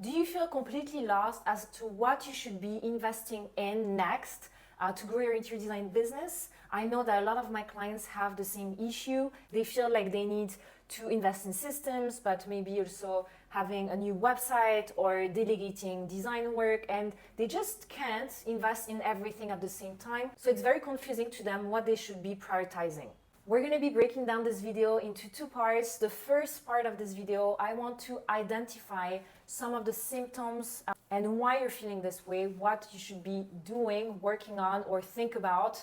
Do you feel completely lost as to what you should be investing in next to grow your interior design business? I know that a lot of my clients have the same issue. They feel like they need to invest in systems, but maybe also having a new website or delegating design work, and they just can't invest in everything at the same time. So it's very confusing to them what they should be prioritizing. We're going to be breaking down this video into two parts. The first part of this video, I want to identify some of the symptoms and why you're feeling this way, what you should be doing, working on, or think about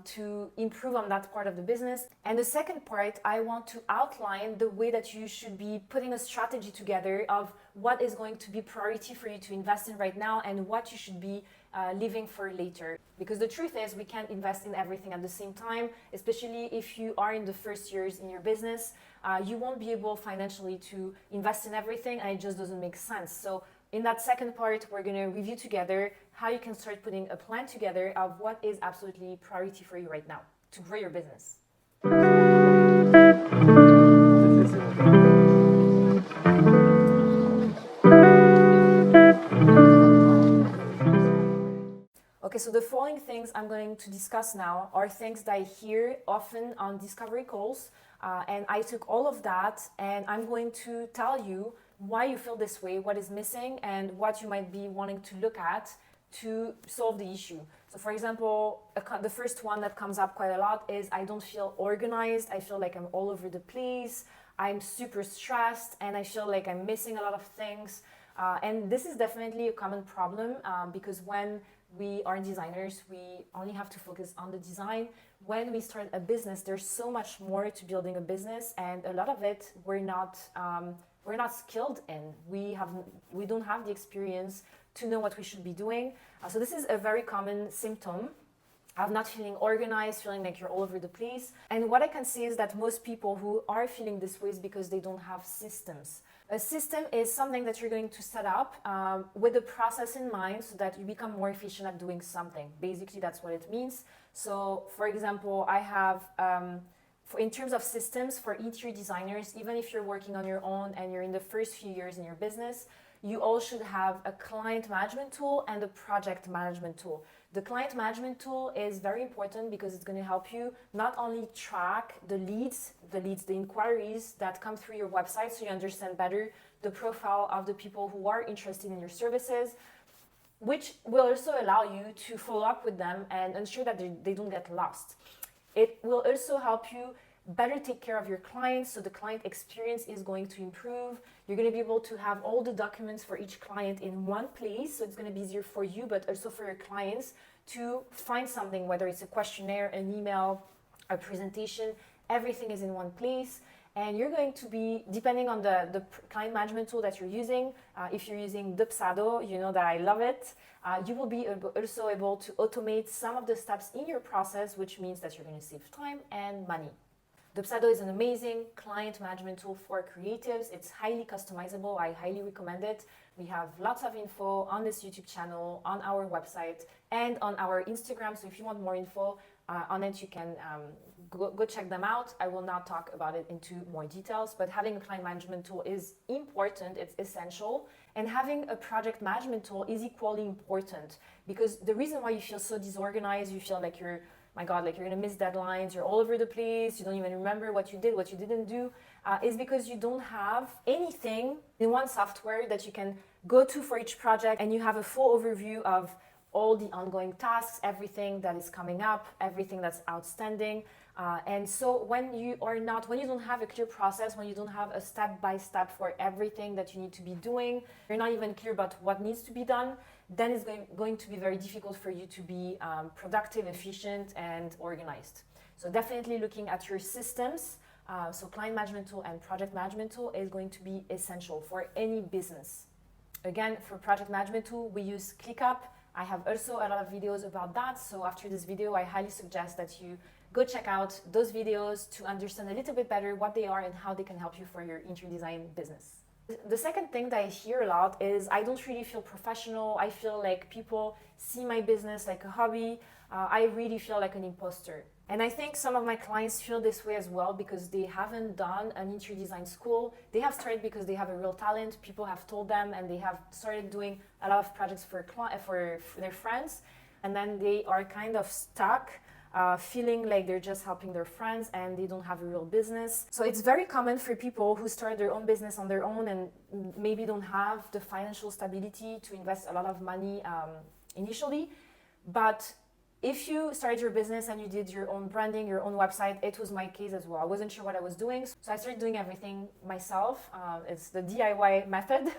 to improve on that part of the business. And the second part, I want to outline the way that you should be putting a strategy together of what is going to be priority for you to invest in right now and what you should be leaving for later. Because the truth is we can't invest in everything at the same time, especially if you are in the first years in your business. You won't be able financially to invest in everything, and it just doesn't make sense. So in that second part, we're going to review together how you can start putting a plan together of what is absolutely priority for you right now to grow your business. Okay, so the following things I'm going to discuss now are things that I hear often on discovery calls, and I took all of that and I'm going to tell you why you feel this way, what is missing, and what you might be wanting to look at to solve the issue. So for example, the first one that comes up quite a lot is I don't feel organized, I feel like I'm all over the place, I'm super stressed, and I feel like I'm missing a lot of things. And this is definitely a common problem because when we are designers, we only have to focus on the design. When we start a business, there's so much more to building a business, and a lot of it we're not skilled in. We don't have the experience to know what we should be doing. So this is a very common symptom of not feeling organized, feeling like you're all over the place. And what I can say is that most people who are feeling this way is because they don't have systems. A system is something that you're going to set up with a process in mind so that you become more efficient at doing something. Basically, that's what it means. So, for example, I have, in terms of systems for interior designers, even if you're working on your own and you're in the first few years in your business, you all should have a client management tool and a project management tool. The client management tool is very important because it's going to help you not only track the leads, the inquiries that come through your website so you understand better the profile of the people who are interested in your services, which will also allow you to follow up with them and ensure that they don't get lost. It will also help you better take care of your clients, so the client experience is going to improve. You're going to be able to have all the documents for each client in one place, so it's going to be easier for you, but also for your clients to find something, whether it's a questionnaire, an email, a presentation, everything is in one place. And you're going to be, depending on the client management tool that you're using, if you're using Dubsado, you know that I love it, you will be also able to automate some of the steps in your process, which means that you're going to save time and money. Dubsado is an amazing client management tool for creatives. It's highly customizable. I highly recommend it. We have lots of info on this YouTube channel, on our website, and on our Instagram. So if you want more info on it, you can go check them out. I will not talk about it into more details, but having a client management tool is important. It's essential. And having a project management tool is equally important because the reason why you feel so disorganized, you feel like you're like you're gonna miss deadlines, you're all over the place, you don't even remember what you did, what you didn't do, is because you don't have anything in one software that you can go to for each project, and you have a full overview of all the ongoing tasks, everything that is coming up, everything that's outstanding. And so when you don't have a clear process, when you don't have a step-by-step for everything that you need to be doing, you're not even clear about what needs to be done, then it's going to be very difficult for you to be productive, efficient, and organized. So definitely looking at your systems, so client management tool and project management tool is going to be essential for any business. Again, for project management tool, we use ClickUp. I have also a lot of videos about that. So after this video, I highly suggest that you go check out those videos to understand a little bit better what they are and how they can help you for your interior design business. The second thing that I hear a lot is I don't really feel professional. I feel like people see my business like a hobby. I really feel like an imposter. And I think some of my clients feel this way as well because they haven't done an interior design school. They have started because they have a real talent. People have told them, and they have started doing a lot of projects for their friends. And then they are kind of stuck, feeling like they're just helping their friends and they don't have a real business. So it's very common for people who start their own business on their own and maybe don't have the financial stability to invest a lot of money initially. But if you started your business and you did your own branding, your own website, it was my case as well. I wasn't sure what I was doing, so I started doing everything myself. It's the DIY method.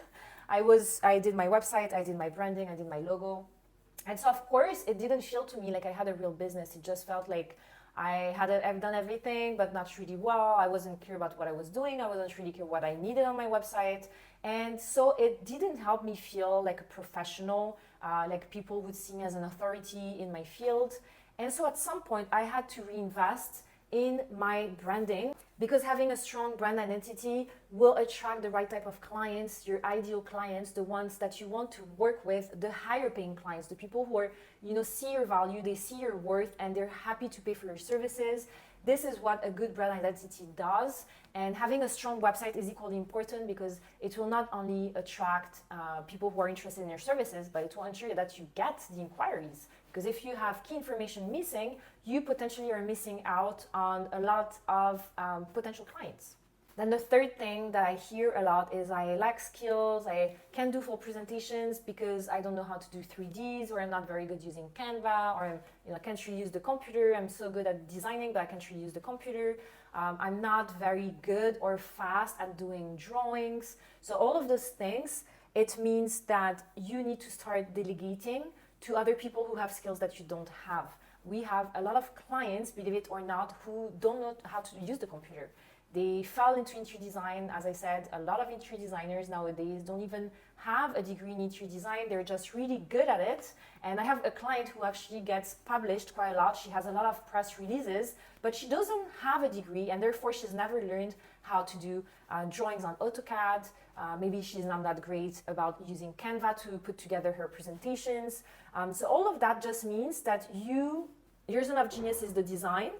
I did my website, I did my branding, I did my logo. And so of course it didn't feel to me like I had a real business. It just felt like I've done everything, but not really well. I wasn't clear about what I was doing. I wasn't really clear what I needed on my website. And so it didn't help me feel like a professional, like people would see me as an authority in my field. And so at some point I had to reinvest in my branding because having a strong brand identity will attract the right type of clients, your ideal clients, the ones that you want to work with, the higher paying clients, the people who are, see your value, they see your worth, and they're happy to pay for your services. This is what a good brand identity does. And having a strong website is equally important because it will not only attract people who are interested in your services, but it will ensure that you get the inquiries. Because if you have key information missing, you potentially are missing out on a lot of potential clients. Then the third thing that I hear a lot is I lack skills, I can't do full presentations because I don't know how to do 3Ds, or I'm not very good using Canva, or I can't really use the computer. I'm so good at designing, but I can't really use the computer. I'm not very good or fast at doing drawings. So all of those things, it means that you need to start delegating to other people who have skills that you don't have. We have a lot of clients, believe it or not, who don't know how to use the computer. They fell into interior design. As I said, a lot of interior designers nowadays don't even have a degree in interior design. They're just really good at it. And I have a client who actually gets published quite a lot. She has a lot of press releases, but she doesn't have a degree, and therefore she's never learned how to do drawings on AutoCAD. Maybe she's not that great about using Canva to put together her presentations. So all of that just means that your zone of genius is the design,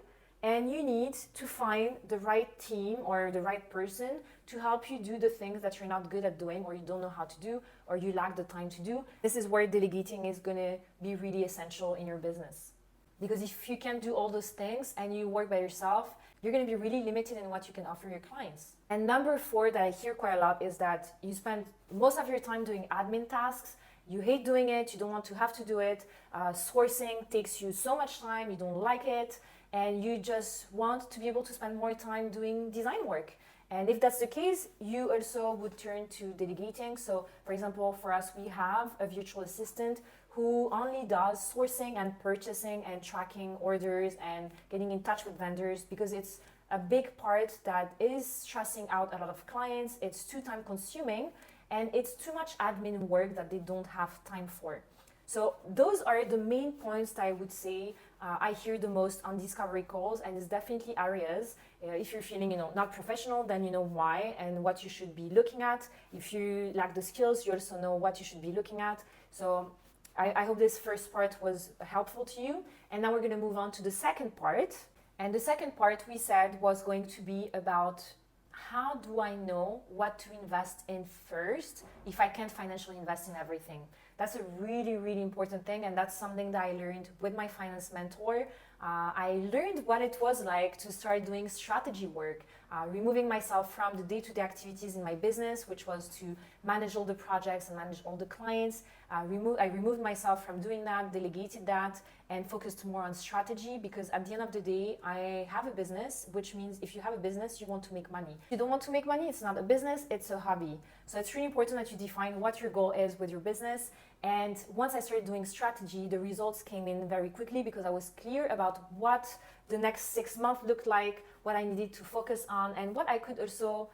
and you need to find the right team or the right person to help you do the things that you're not good at doing, or you don't know how to do, or you lack the time to do. This is where delegating is going to be really essential in your business. Because if you can't do all those things and you work by yourself, you're going to be really limited in what you can offer your clients. And number 4 that I hear quite a lot is that you spend most of your time doing admin tasks. You hate doing it, you don't want to have to do it. Sourcing takes you so much time, you don't like it, and you just want to be able to spend more time doing design work. And if that's the case, you also would turn to delegating. So for example, for us, we have a virtual assistant who only does sourcing and purchasing and tracking orders and getting in touch with vendors, because it's a big part that is stressing out a lot of clients. It's too time consuming and it's too much admin work that they don't have time for. So those are the main points that I would say I hear the most on discovery calls, and it's definitely areas. If you're feeling not professional, then you know why and what you should be looking at. If you lack the skills, you also know what you should be looking at. So I hope this first part was helpful to you. And now we're going to move on to the second part. And the second part we said was going to be about how do I know what to invest in first if I can't financially invest in everything. That's a really, really important thing, and that's something that I learned with my finance mentor. I learned what it was like to start doing strategy work, removing myself from the day-to-day activities in my business, which was to manage all the projects and manage all the clients. I removed myself from doing that, delegated that, and focused more on strategy, because at the end of the day, I have a business, which means if you have a business, you want to make money. If you don't want to make money, it's not a business, it's a hobby. So it's really important that you define what your goal is with your business. And once I started doing strategy, the results came in very quickly because I was clear about what the next 6 months looked like, what I needed to focus on, and what I could also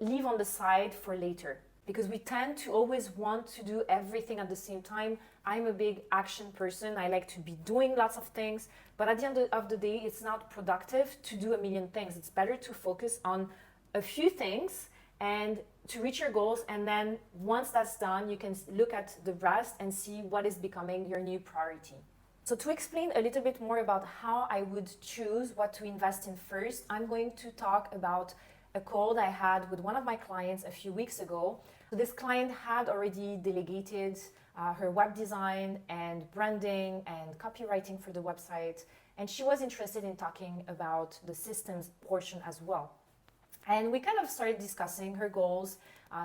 leave on the side for later. Because we tend to always want to do everything at the same time. I'm a big action person. I like to be doing lots of things. But at the end of the day, it's not productive to do a million things. It's better to focus on a few things and to reach your goals. And then once that's done, you can look at the rest and see what is becoming your new priority. So to explain a little bit more about how I would choose what to invest in first, I'm going to talk about a call that I had with one of my clients a few weeks ago. So this client had already delegated her web design and branding and copywriting for the website, and she was interested in talking about the systems portion as well. And we kind of started discussing her goals.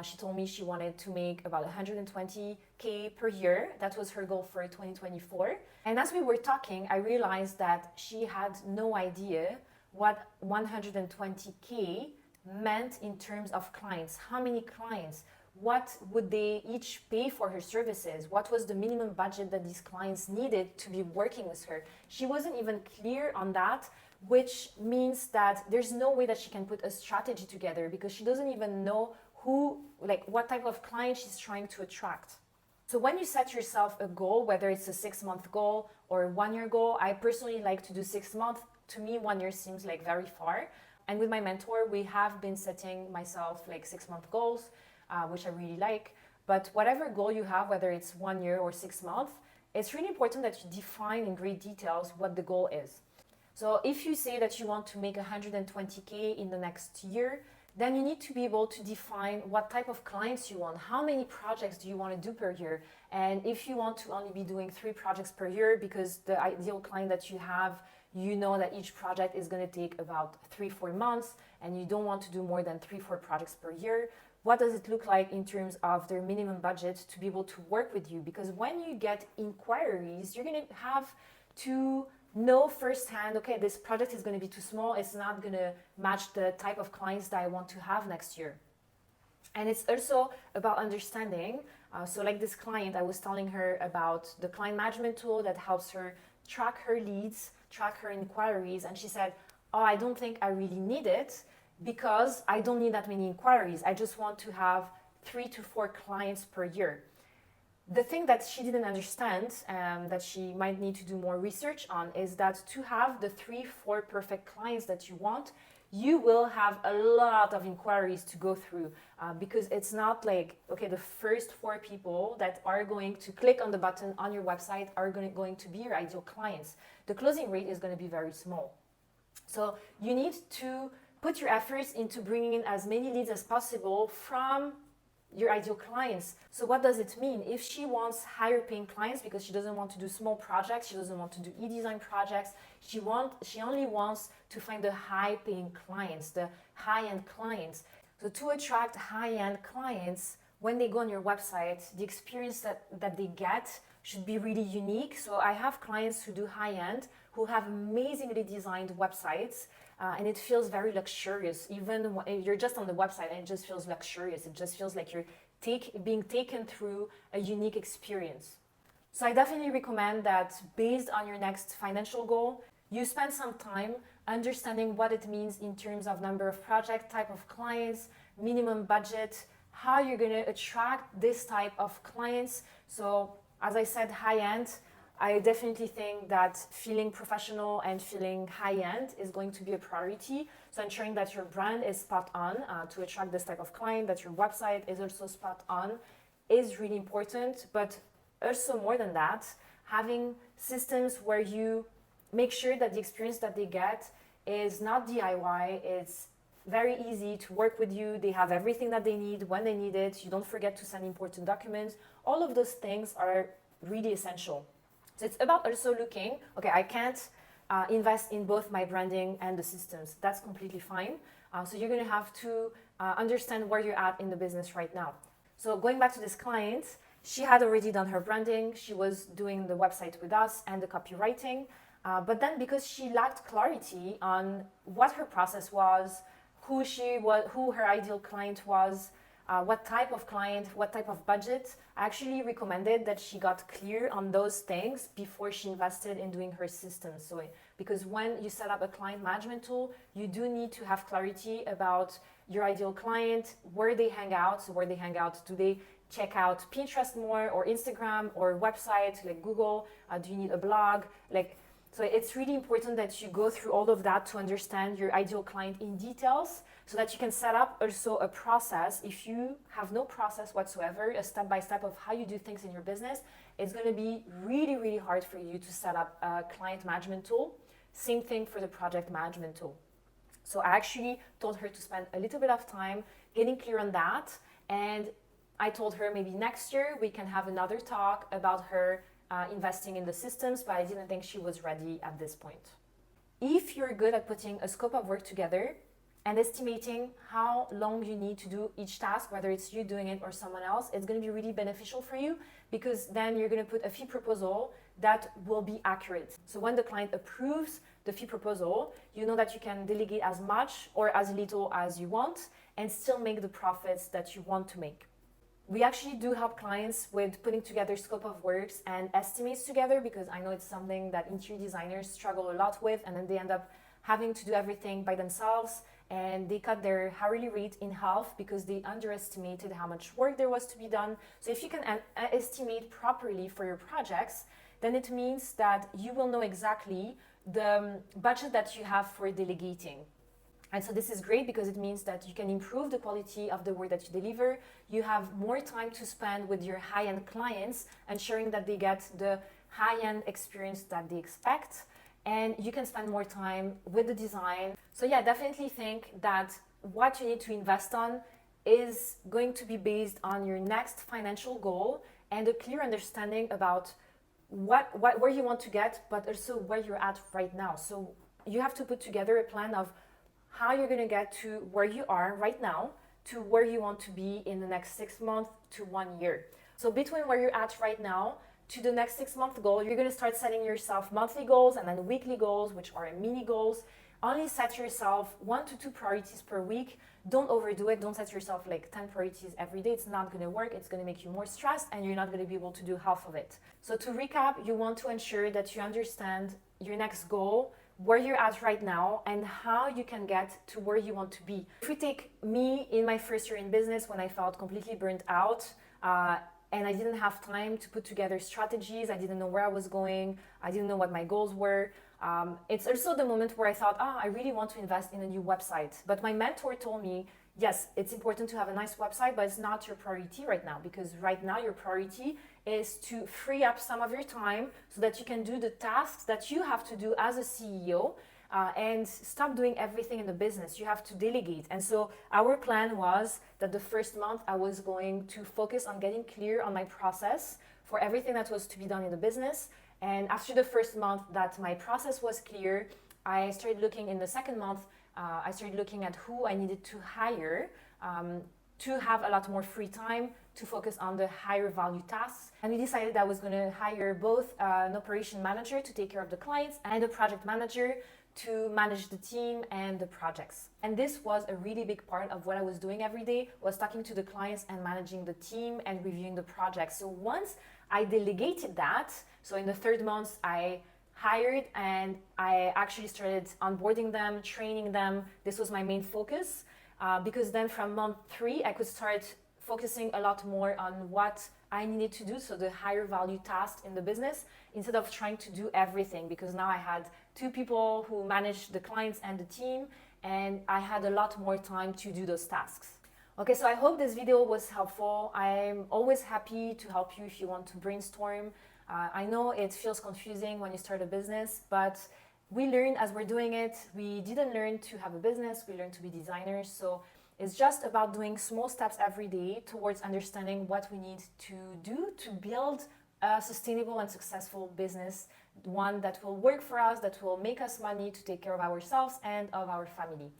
She told me she wanted to make about 120K per year. That was her goal for 2024. And as we were talking, I realized that she had no idea what 120K meant in terms of clients. How many clients? What would they each pay for her services? What was the minimum budget that these clients needed to be working with her? She wasn't even clear on that, which means that there's no way that she can put a strategy together because she doesn't even know what type of client she's trying to attract. So when you set yourself a goal, whether it's a 6-month goal or a 1-year goal, I personally like to do 6 months. To me, 1 year seems like very far. And with my mentor, we have been setting myself like 6-month goals, which I really like. But whatever goal you have, whether it's 1 year or 6 months, it's really important that you define in great details what the goal is. So if you say that you want to make 120K in the next year, then you need to be able to define what type of clients you want. How many projects do you want to do per year? And if you want to only be doing 3 projects per year because the ideal client that you have, you know that each project is going to take about 3-4 months and you don't want to do more than 3-4 projects per year, what does it look like in terms of their minimum budget to be able to work with you? Because when you get inquiries, you're going to have to know firsthand, okay, this project is going to be too small. It's not going to match the type of clients that I want to have next year. And it's also about understanding. So like this client, I was telling her about the client management tool that helps her track her leads, track her inquiries. And she said, oh, I don't think I really need it because I don't need that many inquiries. I just want to have 3 to 4 clients per year. The thing that she didn't understand, that she might need to do more research on, is that to have the 3-4 perfect clients that you want, you will have a lot of inquiries to go through because it's not like, okay, the first 4 people that are going to click on the button on your website are going to be your ideal clients. The closing rate is going to be very small. So you need to put your efforts into bringing in as many leads as possible from your ideal clients. So what does it mean? If she wants higher paying clients because she doesn't want to do small projects, she doesn't want to do e-design projects, she only wants to find the high paying clients, the high-end clients. So to attract high-end clients, when they go on your website, the experience that they get should be really unique. So I have clients who do high-end, who have amazingly designed websites, and it feels very luxurious. Even when you're just on the website and it just feels luxurious. It just feels like you're being taken through a unique experience. So I definitely recommend that based on your next financial goal, you spend some time understanding what it means in terms of number of projects, type of clients, minimum budget, how you're going to attract this type of clients. So as I said, high-end, I definitely think that feeling professional and feeling high-end is going to be a priority. So ensuring that your brand is spot on to attract this type of client, that your website is also spot on is really important. But also more than that, having systems where you make sure that the experience that they get is not DIY, it's very easy to work with you. They have everything that they need when they need it. You don't forget to send important documents. All of those things are really essential. So it's about also looking, okay, I can't invest in both my branding and the systems. That's completely fine. So you're going to have to understand where you're at in the business right now. So going back to this client, she had already done her branding. She was doing the website with us and the copywriting. But then because she lacked clarity on what her process was, who her ideal client was, what type of client, what type of budget, I actually recommended that she got clear on those things before she invested in doing her systems. So, because when you set up a client management tool, you do need to have clarity about your ideal client, where they hang out. So where they hang out, do they check out Pinterest more or Instagram or website like Google? Do you need a blog? So it's really important that you go through all of that to understand your ideal client in details so that you can set up also a process. If you have no process whatsoever, a step-by-step of how you do things in your business, it's going to be really, really hard for you to set up a client management tool. Same thing for the project management tool. So I actually told her to spend a little bit of time getting clear on that. And I told her maybe next year we can have another talk about her investing in the systems, but I didn't think she was ready at this point. If you're good at putting a scope of work together and estimating how long you need to do each task, whether it's you doing it or someone else, it's going to be really beneficial for you, because then you're going to put a fee proposal that will be accurate. So when the client approves the fee proposal, you know that you can delegate as much or as little as you want and still make the profits that you want to make. We actually do help clients with putting together scope of works and estimates together, because I know it's something that interior designers struggle a lot with, and then they end up having to do everything by themselves, and they cut their hourly rate in half because they underestimated how much work there was to be done. So if you can estimate properly for your projects, then it means that you will know exactly the budget that you have for delegating. And so this is great because it means that you can improve the quality of the work that you deliver. You have more time to spend with your high-end clients, ensuring that they get the high-end experience that they expect. And you can spend more time with the design. So yeah, definitely think that what you need to invest on is going to be based on your next financial goal and a clear understanding about where you want to get, but also where you're at right now. So you have to put together a plan of how you're going to get to where you are right now to where you want to be in the next 6 months to 1 year. So between where you're at right now to the next 6-month goal, you're going to start setting yourself monthly goals and then weekly goals, which are mini goals. Only set yourself 1 to 2 priorities per week. Don't overdo it. Don't set yourself like 10 priorities every day. It's not going to work. It's going to make you more stressed and you're not going to be able to do half of it. So to recap, you want to ensure that you understand your next goal, where you're at right now, and how you can get to where you want to be. If we take me in my first year in business, when I felt completely burnt out and I didn't have time to put together strategies, I didn't know where I was going, I didn't know what my goals were. It's also the moment where I thought, I really want to invest in a new website. But my mentor told me, yes, it's important to have a nice website, but it's not your priority right now, because right now your priority is to free up some of your time so that you can do the tasks that you have to do as a CEO and stop doing everything in the business. You have to delegate. And so our plan was that the first month I was going to focus on getting clear on my process for everything that was to be done in the business. And after the first month that my process was clear, I started looking in the second month, I started looking at who I needed to hire to have a lot more free time to focus on the higher value tasks. And we decided that I was going to hire both an operation manager to take care of the clients and a project manager to manage the team and the projects. And this was a really big part of what I was doing every day, was talking to the clients and managing the team and reviewing the projects. So once I delegated that, so in the third month, I hired and I actually started onboarding them, training them. This was my main focus because then from month 3, I could start focusing a lot more on what I needed to do, so the higher value tasks in the business, instead of trying to do everything, because now I had 2 people who managed the clients and the team, and I had a lot more time to do those tasks. Okay, so I hope this video was helpful. I'm always happy to help you if you want to brainstorm. I know it feels confusing when you start a business, but we learn as we're doing it. We didn't learn to have a business, we learned to be designers. So it's just about doing small steps every day towards understanding what we need to do to build a sustainable and successful business, one that will work for us, that will make us money to take care of ourselves and of our family.